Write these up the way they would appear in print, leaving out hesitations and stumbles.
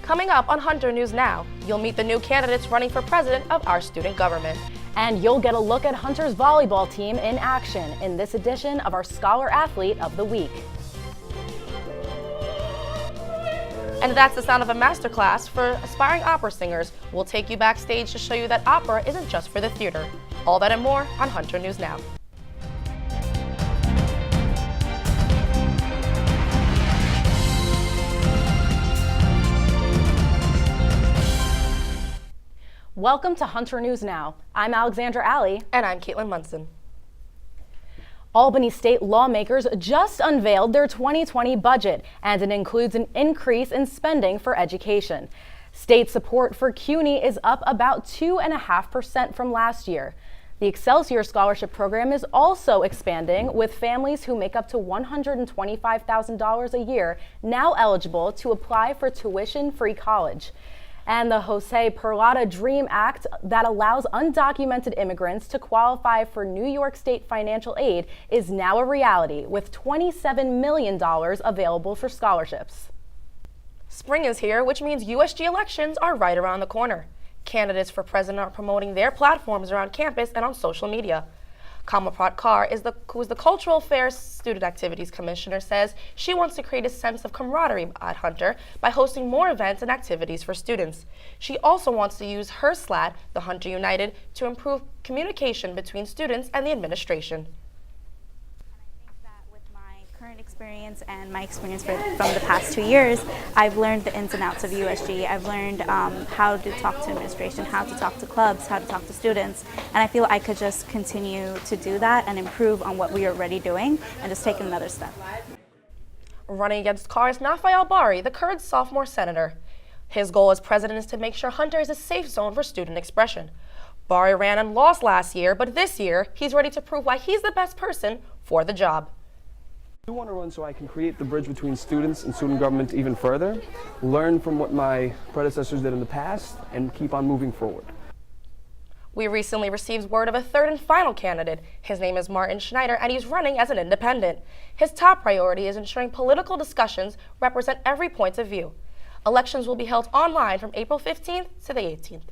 Coming up on Hunter News Now, you'll meet the new candidates running for president of our student government. And you'll get a look at Hunter's volleyball team in action in this edition of our Scholar Athlete of the Week. And that's the sound of a masterclass for aspiring opera singers. We'll take you backstage to show you that opera isn't just for the theater. All that and more on Hunter News Now. Welcome to Hunter News Now. I'm Alexandra Alley. And I'm Caitlin Munson. Albany state lawmakers just unveiled their 2020 budget, and it includes an increase in spending for education. State support for CUNY is up about 2.5% from last year. The Excelsior Scholarship Program is also expanding, with families who make up to $125,000 a year now eligible to apply for tuition-free college. And the Jose Perlada Dream Act that allows undocumented immigrants to qualify for New York State financial aid is now a reality, with $27 million available for scholarships. Spring is here, which means USG elections are right around the corner. Candidates for president are promoting their platforms around campus and on social media. Kamalprat Kaur, who is the Cultural Affairs Student Activities Commissioner, says she wants to create a sense of camaraderie at Hunter by hosting more events and activities for students. She also wants to use her SLAT, the Hunter United, to improve communication between students and the administration. Current experience and my experience from the past 2 years, I've learned the ins and outs of USG. I've learned how to talk to administration, how to talk to clubs, how to talk to students, and I feel I could just continue to do that and improve on what we are already doing and just take another step. Running against Kaur is Nafael Bari, the Kurd sophomore senator. His goal as president is to make sure Hunter is a safe zone for student expression. Bari ran and lost last year, but this year he's ready to prove why he's the best person for the job. I want to run so I can create the bridge between students and student government even further, learn from what my predecessors did in the past, and keep on moving forward. We recently received word of a third and final candidate. His name is Martin Schneider, and he's running as an independent. His top priority is ensuring political discussions represent every point of view. Elections will be held online from April 15th to the 18th.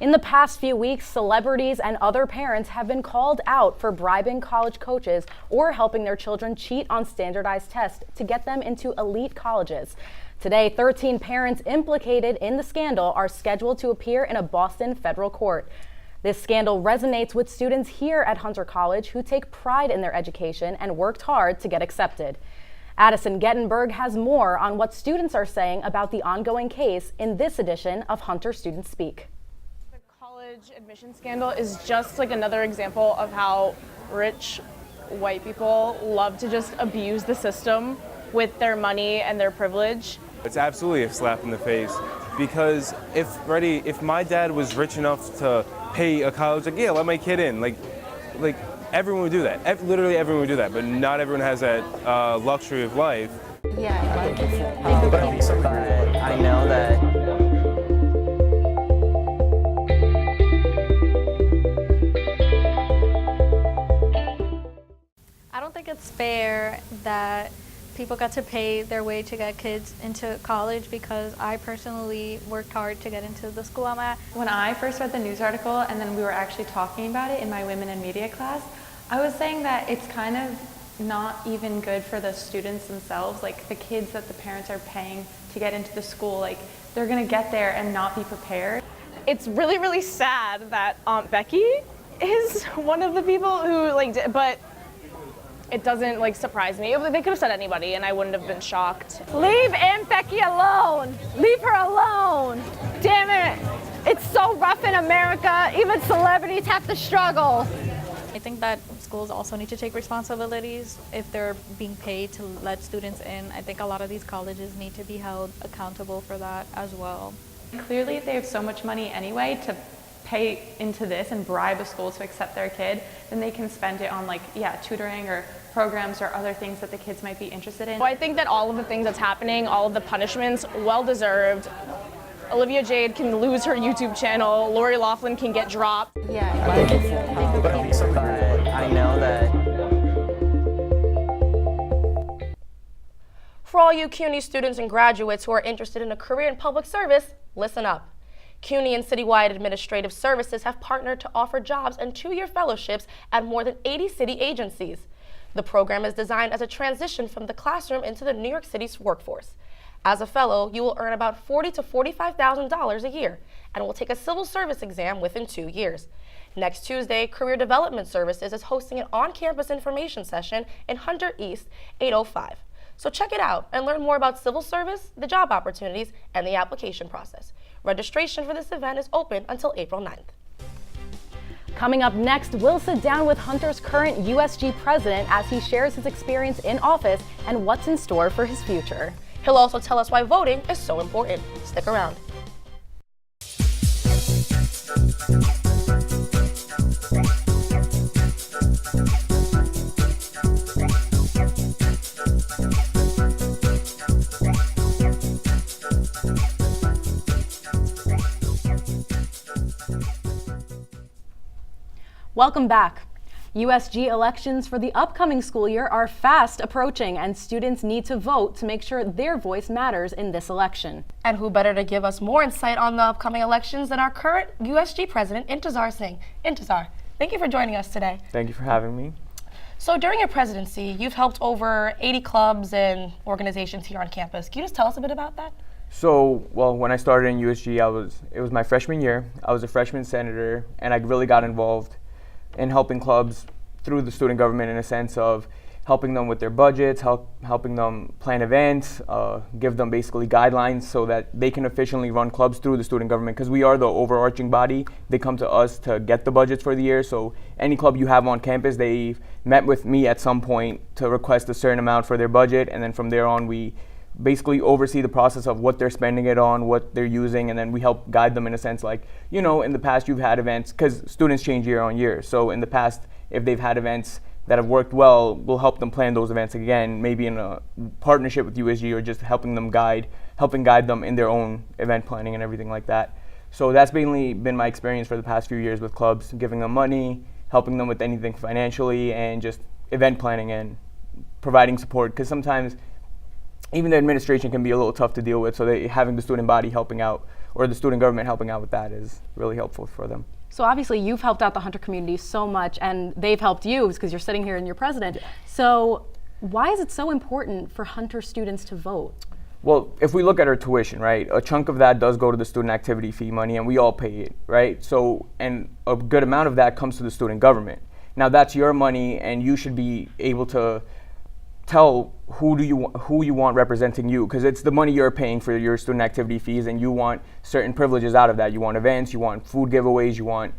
In the past few weeks, celebrities and other parents have been called out for bribing college coaches or helping their children cheat on standardized tests to get them into elite colleges. Today, 13 parents implicated in the scandal are scheduled to appear in a Boston federal court. This scandal resonates with students here at Hunter College who take pride in their education and worked hard to get accepted. Addison Gettenberg has more on what students are saying about the ongoing case in this edition of Hunter Students Speak. College admission scandal is just like another example of how rich white people love to just abuse the system with their money and their privilege. It's absolutely a slap in the face, because if my dad was rich enough to pay a college, like, yeah, let my kid in, like everyone would do that. Literally everyone would do that, but not everyone has that luxury of life. Yeah, but I know that. I don't think it's fair that people got to pay their way to get kids into college, because I personally worked hard to get into the school I'm at. When I first read the news article and then we were actually talking about it in my women in media class, I was saying that it's kind of not even good for the students themselves, like the kids that the parents are paying to get into the school, like they're gonna get there and not be prepared. It's really, really sad that Aunt Becky is one of the people who but it doesn't surprise me. They could have said anybody and I wouldn't have been shocked. Leave Aunt Becky alone. Leave her alone. Damn it. It's so rough in America. Even celebrities have to struggle. I think that schools also need to take responsibilities if they're being paid to let students in. I think a lot of these colleges need to be held accountable for that as well. Clearly, if they have so much money anyway to pay into this and bribe a school to accept their kid, then they can spend it on tutoring or programs or other things that the kids might be interested in. Well, I think that all of the things that's happening, all of the punishments, well-deserved. Olivia Jade can lose her YouTube channel. Lori Loughlin can get dropped. Yeah, but I know that. For all you CUNY students and graduates who are interested in a career in public service, listen up. CUNY and Citywide Administrative Services have partnered to offer jobs and 2-year fellowships at more than 80 city agencies. The program is designed as a transition from the classroom into the New York City's workforce. As a fellow, you will earn about $40,000 to $45,000 a year and will take a civil service exam within 2 years. Next Tuesday, Career Development Services is hosting an on-campus information session in Hunter East 805. So check it out and learn more about civil service, the job opportunities, and the application process. Registration for this event is open until April 9th. Coming up next, we'll sit down with Hunter's current USG president as he shares his experience in office and what's in store for his future. He'll also tell us why voting is so important. Stick around. Welcome back. USG elections for the upcoming school year are fast approaching, and students need to vote to make sure their voice matters in this election. And who better to give us more insight on the upcoming elections than our current USG President, Intezar Singh. Intezar, thank you for joining us today. Thank you for having me. So during your presidency, you've helped over 80 clubs and organizations here on campus. Can you just tell us a bit about that? So, well, when I started in USG, it was my freshman year. I was a freshman senator, and I really got involved in helping clubs through the student government in a sense of helping them with their budgets, helping them plan events, give them basically guidelines so that they can efficiently run clubs through the student government, because we are the overarching body. They come to us to get the budgets for the year. So any club you have on campus, they've met with me at some point to request a certain amount for their budget, and then from there on we basically oversee the process of what they're spending it on, what they're using, and then we help guide them in a sense like, you know, in the past you've had events, because students change year on year. So in the past, if they've had events that have worked well, we'll help them plan those events again, maybe in a partnership with USG or just helping guide them in their own event planning and everything like that. So that's mainly been my experience for the past few years with clubs, giving them money, helping them with anything financially, and just event planning and providing support, because sometimes even the administration can be a little tough to deal with, so having the student body helping out or the student government helping out with that is really helpful for them. So obviously you've helped out the Hunter community so much, and they've helped you because you're sitting here and you're president. Yeah. So why is it so important for Hunter students to vote? Well, if we look at our tuition, right, a chunk of that does go to the student activity fee money, and we all pay it, right? So, and a good amount of that comes to the student government. Now that's your money, and you should be able to tell who you want representing you, because it's the money you're paying for your student activity fees, and you want certain privileges out of that. You want events, you want food giveaways, you want,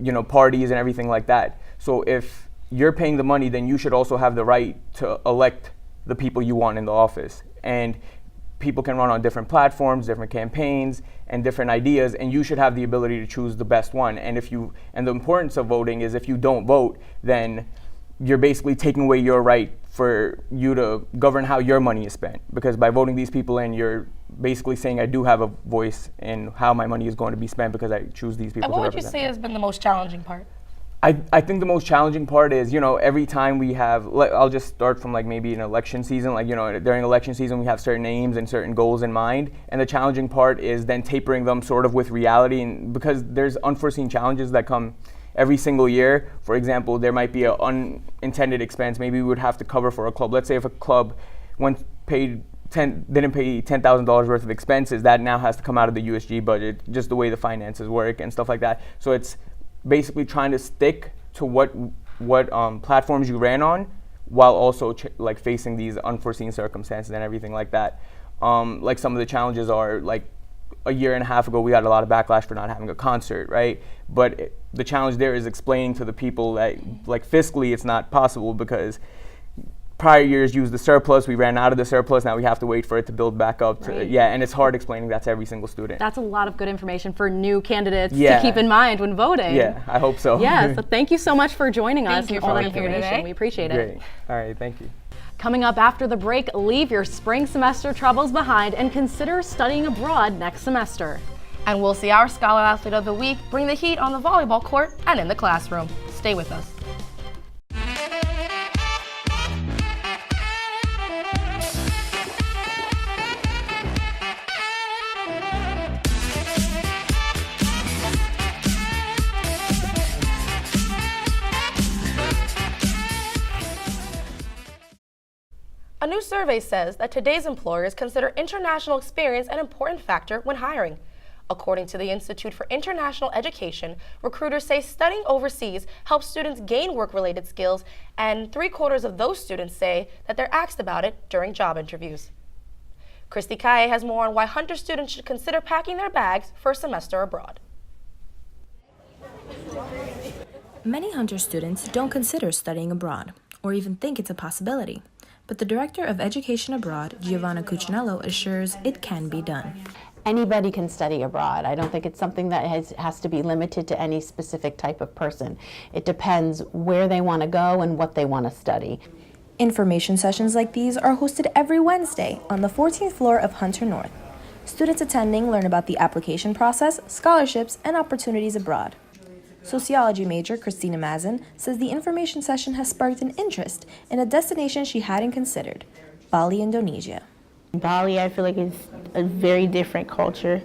you know, parties and everything like that. So if you're paying the money, then you should also have the right to elect the people you want in the office. And people can run on different platforms, different campaigns, and different ideas, and you should have the ability to choose the best one. And the importance of voting is if you don't vote, then you're basically taking away your right for you to govern how your money is spent, because by voting these people in, you're basically saying I do have a voice in how my money is going to be spent because I choose these people to represent. And what would you say has been the most challenging part? I think the most challenging part is, you know, every time we have, I'll just start from like maybe an election season, like, you know, during election season we have certain aims and certain goals in mind, and the challenging part is then tapering them sort of with reality, and because there's unforeseen challenges that come every single year. For example, there might be an unintended expense maybe we would have to cover for a club. Let's say if a club didn't pay $10,000 worth of expenses, that now has to come out of the USG budget, just the way the finances work and stuff like that. So it's basically trying to stick to what platforms you ran on, while also like facing these unforeseen circumstances and everything like that. Like some of the challenges are like a year and a half ago we got a lot of backlash for not having a concert, right? But the challenge there is explaining to the people that like fiscally it's not possible, because prior years used the surplus, we ran out of the surplus, now we have to wait for it to build back up. And it's hard explaining that to every single student. That's a lot of good information for new candidates to keep in mind when voting. Yeah, I hope so. Yeah, so thank you so much for joining us. Thank you for being here today. We appreciate it. Great. All right, thank you. Coming up after the break, leave your spring semester troubles behind and consider studying abroad next semester. And we'll see our Scholar Athlete of the Week bring the heat on the volleyball court and in the classroom. Stay with us. new survey says that today's employers consider international experience an important factor when hiring. According to the Institute for International Education, recruiters say studying overseas helps students gain work-related skills, and 3/4 of those students say that they're asked about it during job interviews. Christy Kaye has more on why Hunter students should consider packing their bags for a semester abroad. Many Hunter students don't consider studying abroad, or even think it's a possibility. But the Director of Education Abroad, Giovanna Cuccinello, assures it can be done. Anybody can study abroad. I don't think it's something that has to be limited to any specific type of person. It depends where they want to go and what they want to study. Information sessions like these are hosted every Wednesday on the 14th floor of Hunter North. Students attending learn about the application process, scholarships, and opportunities abroad. Sociology major Christina Mazin says the information session has sparked an interest in a destination she hadn't considered, Bali, Indonesia. Bali, I feel like is a very different culture.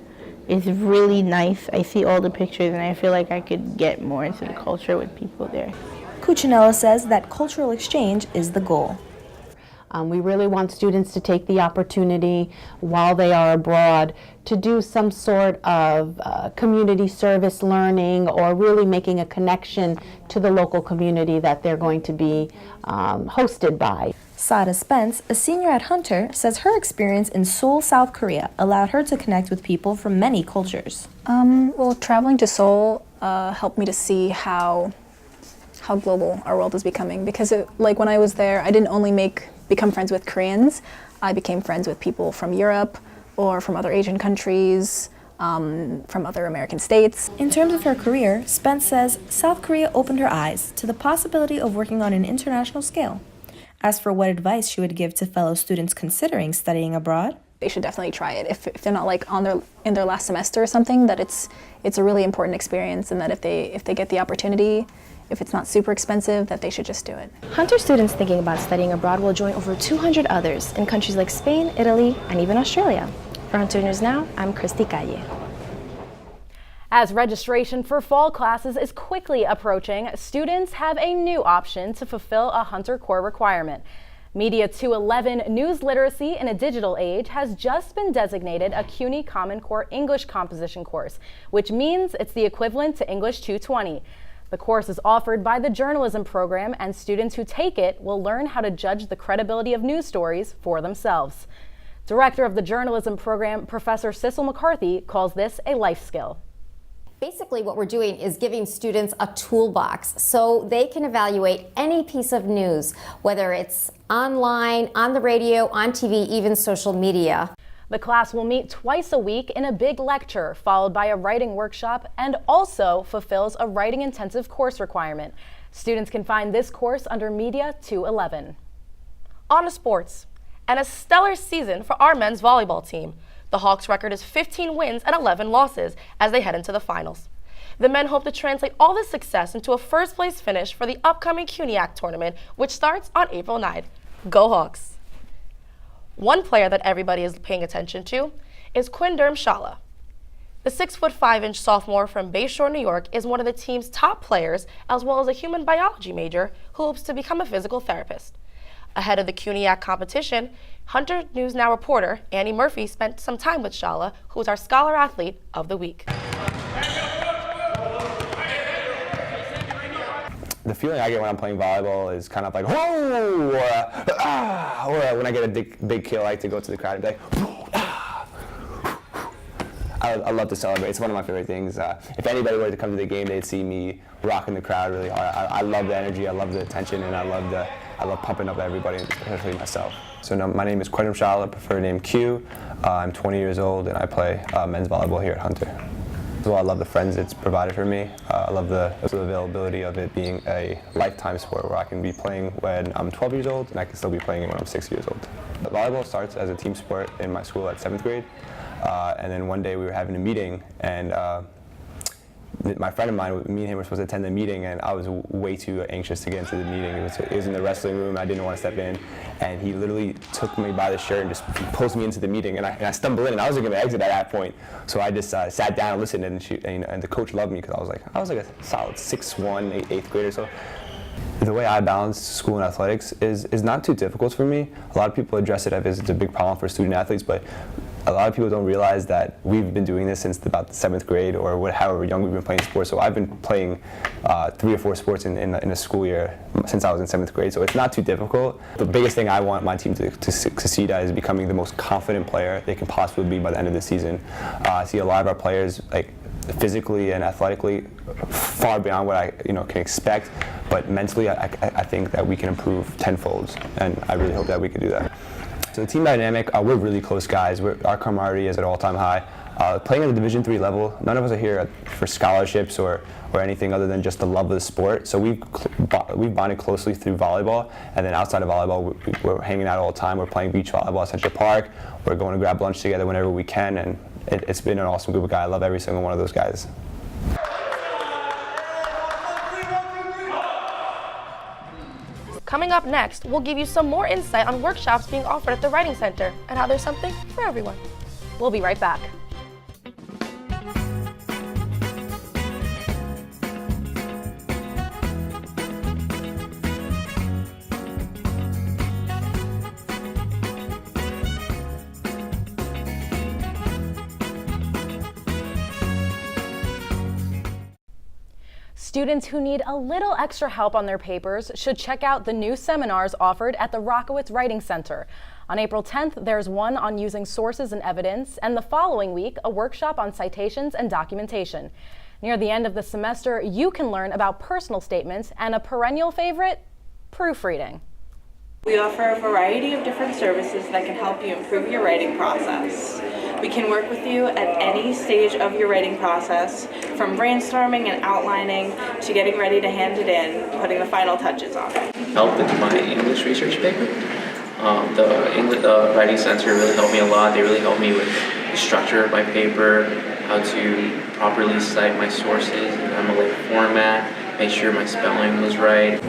It's really nice. I see all the pictures and I feel like I could get more into the culture with people there. Cuccinello says that cultural exchange is the goal. We really want students to take the opportunity while they are abroad to do some sort of community service learning or really making a connection to the local community that they're going to be hosted by. Sada Spence, a senior at Hunter, says her experience in Seoul, South Korea allowed her to connect with people from many cultures. Well, traveling to Seoul helped me to see how global our world is becoming, because like when I was there, I didn't only become friends with Koreans, I became friends with people from Europe or from other Asian countries, from other American states. In terms of her career, Spence says South Korea opened her eyes to the possibility of working on an international scale. As for what advice she would give to fellow students considering studying abroad, they should definitely try it. If they're not like in their last semester or something, that it's a really important experience, and that if they get the opportunity, if it's not super expensive, that they should just do it. Hunter students thinking about studying abroad will join over 200 others in countries like Spain, Italy, and even Australia. For Hunter News Now, I'm Christy Calle. As registration for fall classes is quickly approaching, students have a new option to fulfill a Hunter core requirement. Media 211 News Literacy in a Digital Age has just been designated a CUNY Common Core English Composition course, which means it's the equivalent to English 220. The course is offered by the journalism program, and students who take it will learn how to judge the credibility of news stories for themselves. Director of the journalism program, Professor Cecil McCarthy, calls this a life skill. Basically, what we're doing is giving students a toolbox so they can evaluate any piece of news, whether it's online, on the radio, on TV, even social media. The class will meet twice a week in a big lecture, followed by a writing workshop, and also fulfills a writing-intensive course requirement. Students can find this course under Media 211. On to sports, and a stellar season for our men's volleyball team. The Hawks' record is 15 wins and 11 losses as they head into the finals. The men hope to translate all this success into a first-place finish for the upcoming CUNY tournament, which starts on April 9th. Go Hawks! One player that everybody is paying attention to is Quindurm Shala. The 6'5" sophomore from Bayshore, New York is one of the team's top players, as well as a human biology major who hopes to become a physical therapist. Ahead of the CUNY competition, Hunter News Now reporter Annie Murphy spent some time with Shala, who is our Scholar Athlete of the Week. The feeling I get when I'm playing volleyball is kind of like, whoa, or when I get a big kill, I like to go to the crowd and be like, ah. I love to celebrate. It's one of my favorite things. If anybody were to come to the game, they'd see me rocking the crowd really hard. I love the energy, I love the attention, and I love pumping up everybody, especially myself. So my name is Quindurm Shala, preferred name Q. I'm 20 years old and I play men's volleyball here at Hunter. Well, I love the friends it's provided for me. I love the availability of it being a lifetime sport where I can be playing when I'm 12 years old and I can still be playing it when I'm 6 years old. Volleyball starts as a team sport in my school at 7th grade. And then one day we were having a meeting, and my friend of mine, me and him were supposed to attend the meeting, and I was way too anxious to get into the meeting. It was in the wrestling room. I didn't want to step in, and he literally took me by the shirt and just pulls me into the meeting, and I stumbled in, and I wasn't going to exit at that point. So I just sat down and listened, and the coach loved me because I was like a solid 6'1", 8th grader. So the way I balance school and athletics is not too difficult for me. A lot of people address it as it's a big problem for student athletes, but a lot of people don't realize that we've been doing this since about the 7th grade or however young we've been playing sports. So I've been playing 3 or 4 sports in a school year since I was in 7th grade. So it's not too difficult. The biggest thing I want my team to succeed at is becoming the most confident player they can possibly be by the end of the season. I see a lot of our players, like, physically and athletically far beyond what I can expect, but mentally I think that we can improve tenfold, and I really hope that we can do that. So the team dynamic, we're really close guys. Our camaraderie is at an all-time high. Playing at the Division III level, none of us are here for scholarships or anything other than just the love of the sport. So we've bonded closely through volleyball, and then outside of volleyball, we're hanging out all the time. We're playing beach volleyball at Central Park. We're going to grab lunch together whenever we can, and it's been an awesome group of guys. I love every single one of those guys. Coming up next, we'll give you some more insight on workshops being offered at the Writing Center and how there's something for everyone. We'll be right back. Students who need a little extra help on their papers should check out the new seminars offered at the Rockowitz Writing Center. On April 10th, there's one on using sources and evidence, and the following week, a workshop on citations and documentation. Near the end of the semester, you can learn about personal statements and a perennial favorite, proofreading. We offer a variety of different services that can help you improve your writing process. We can work with you at any stage of your writing process, from brainstorming and outlining to getting ready to hand it in, putting the final touches on it. Help with my English research paper. The Writing Center really helped me a lot. They really helped me with the structure of my paper, how to properly cite my sources in MLA format, make sure my spelling was right.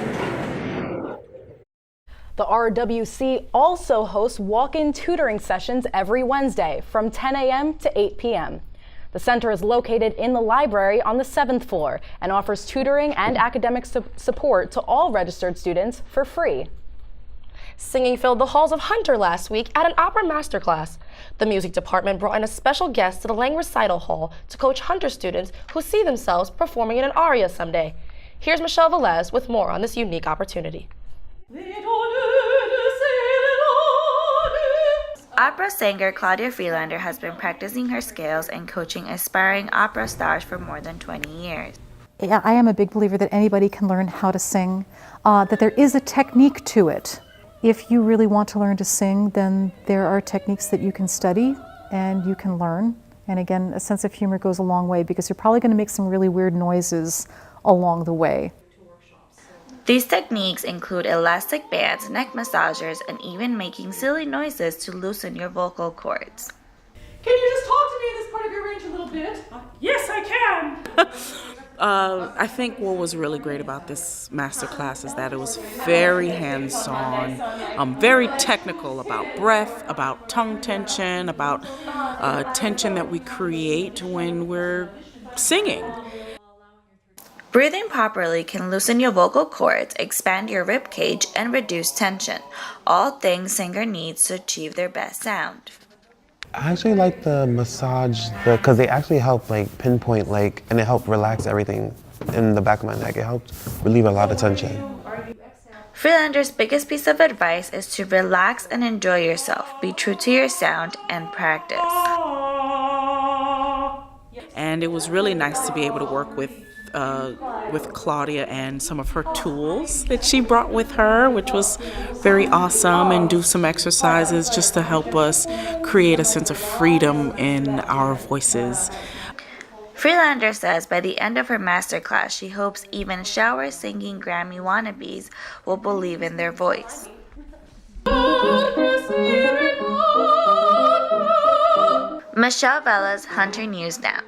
The RWC also hosts walk-in tutoring sessions every Wednesday from 10 a.m. to 8 p.m. The center is located in the library on the 7th floor and offers tutoring and academic support to all registered students for free. Singing filled the halls of Hunter last week at an opera masterclass. The music department brought in a special guest to the Lang Recital Hall to coach Hunter students who see themselves performing in an aria someday. Here's Michelle Velez with more on this unique opportunity. Opera singer Claudia Freelander has been practicing her skills and coaching aspiring opera stars for more than 20 years. I am a big believer that anybody can learn how to sing, that there is a technique to it. If you really want to learn to sing, then there are techniques that you can study and you can learn. And again, a sense of humor goes a long way because you're probably going to make some really weird noises along the way. These techniques include elastic bands, neck massagers, and even making silly noises to loosen your vocal cords. Can you just talk to me in this part of your range a little bit? Yes, I can. I think what was really great about this masterclass is that it was very hands-on, very technical about breath, about tongue tension, about tension that we create when we're singing. Breathing properly can loosen your vocal cords, expand your rib cage, and reduce tension. All things singer needs to achieve their best sound. I actually like the massage because they actually help pinpoint and it helped relax everything in the back of my neck. It helped relieve a lot of tension. Freelander's biggest piece of advice is to relax and enjoy yourself. Be true to your sound and practice. And it was really nice to be able to work with Claudia and some of her tools that she brought with her, which was very awesome, and do some exercises just to help us create a sense of freedom in our voices. Freelander says by the end of her masterclass, she hopes even shower singing Grammy wannabes will believe in their voice. Michelle Velez, Hunter News Now.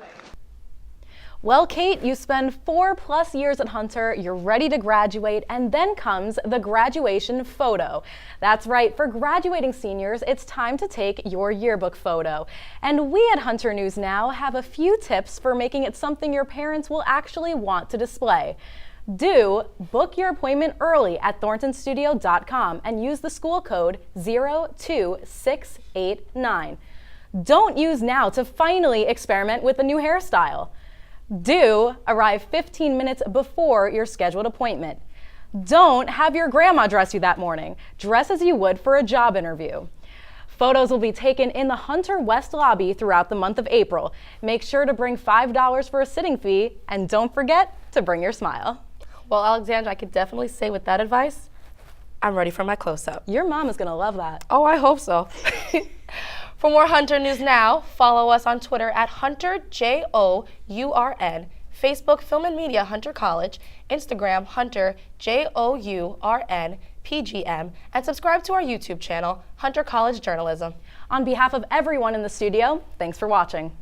Well, Kate, you spend 4+ years at Hunter, you're ready to graduate, and then comes the graduation photo. That's right, for graduating seniors, it's time to take your yearbook photo. And we at Hunter News Now have a few tips for making it something your parents will actually want to display. Do book your appointment early at thorntonstudio.com and use the school code 02689. Don't use now to finally experiment with a new hairstyle. Do arrive 15 minutes before your scheduled appointment. Don't have your grandma dress you that morning. Dress as you would for a job interview. Photos will be taken in the Hunter West lobby throughout the month of April. Make sure to bring $5 for a sitting fee, and don't forget to bring your smile. Well, Alexandra, I could definitely say with that advice, I'm ready for my close-up. Your mom is gonna love that. Oh, I hope so. For more Hunter news now, follow us on Twitter at Hunter JOURN, Facebook Film and Media Hunter College, Instagram Hunter JOURN PGM, and subscribe to our YouTube channel, Hunter College Journalism. On behalf of everyone in the studio, thanks for watching.